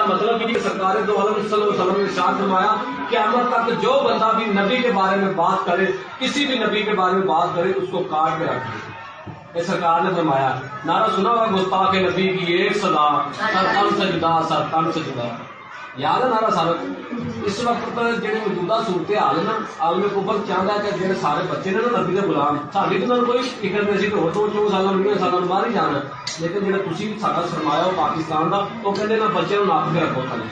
مطلب یہ سرکار دو عالم صلی اللہ علیہ وسلم نے ارشاد فرمایا قیامت تک جو بندہ بھی نبی کے بارے میں بات کرے، کسی بھی نبی کے بارے میں بات کرے، اس کو کاٹ کے رکھ دے۔ یہ سرکار نے فرمایا، نعرہ سنا ہوا گستاخ نبی کی ایک صدا، سر تن سے جدا، سر تن سے جدا۔ یاد ہے نعرہ صاحب؟ اس وقت جہی موجودہ صورت حال ہے نا، عالم کفر چاہتا ہے کہ جہاں سارے بچے نے نا نبی کے غلام، ساری تو کوئی فکر نہیں سی کہ ہو 24 سال 20 سال باہر ہی جانا، لیکن جہاں تھی سارا سرمایا ہو پاکستان کا، وہ کہتے نہ بچوں نپ کے رکھو تھلے،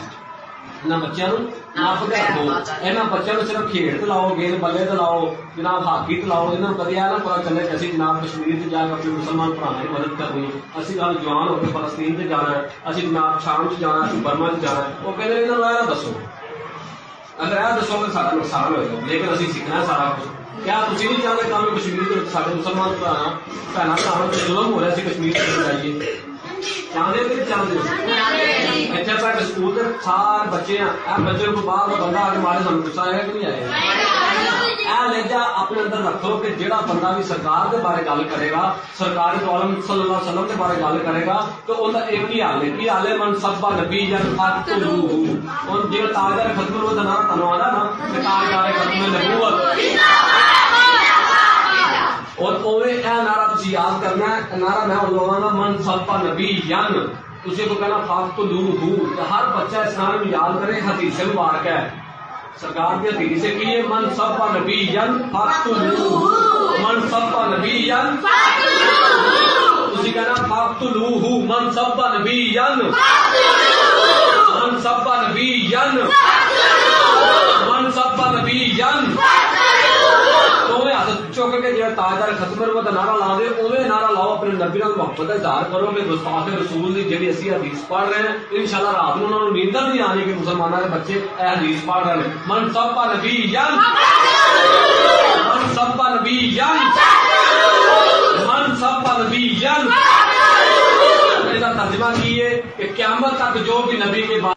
نہ بچوں نپ کے رکھو، یہاں بچوں صرف کھیڈ دلاؤ، گیند بلے دلاؤ، جناب ہاکی دلاؤ، یہاں کدی یہ نہ پتا چلے کہ اسی جناب کشمیر سے جا کے اپنے مسلمان بھراؤں کی مدد کرنی، اسی گل جوان ہو کے فلسطین سے جانا ہے، اسی جناب شام سے جانا ہے، برما سے جانا ہے، وہ کہتے ہیں یہاں دسو، اگر یہ دسو کہ سارا نقصان ہوئے گا، لیکن اسی سیکھنا ہے سارا کچھ۔ کیا تھی نہیں چاہتے کام کشمیر کے سارے مسلمان بھرا بھن بھراؤں سے ظلم ہو رہا ہے کشمیر سے جائیے؟ چاہتے کہ نہیں چاہتے؟ اتنے پہ اسکول کے سارے بچے ہیں، بچے کو باہر بندہ آ کے مارے سن گسا آئے کہ نہیں آئے؟ لہجہ اپنے اندر رکھو کہ جہاں بندہ بھی سرکار کے بارے گل کرے گا، سرکار تو عالم صلی اللہ علیہ وسلم کے بارے گل کرے گا، تو ان کا ایک ہی حال ہے، کی حال ہے؟ من سبا نبی اور جی تاجدار ختم ہو تو نہ تنوع آ نا کہ تاجدار ختم نبوت، اور نعرہ تھی یاد کرنا ہے، نعرہ میں لوگوں کا من سبا نبی ین، تھی کو کہنا فاقت لو، ہر بچہ اس نام میں یاد کرے، حدیث مبارک ہے سرکار کی حدیث سے کی من سبا نبی ین فاقت لو، من سبا نبی ین تھی کہنا فاقت لو، من سبا نبی ین، من سبا نبی ین، من سبا نبی ین، چک کے جا تاجدار ختم کا نعرہ لا دے، اوے نعرہ لاؤ، اپنے نبی نال محبت کا اظہار کرو کہ گستاخ رسول کی جی اسی حدیث پڑھ رہے ہیں، انشاءاللہ رات میں انہوں نے نیندر نہیں آنی کہ مسلمانوں کے بچے اے حدیث پڑھ رہے ہیں۔ من سبا نبی ین، من سبا نبی ین، من سبا نبی ین، اس کا ترجمہ کی ہے کہ قیامت تک جو بھی نبی کے بعد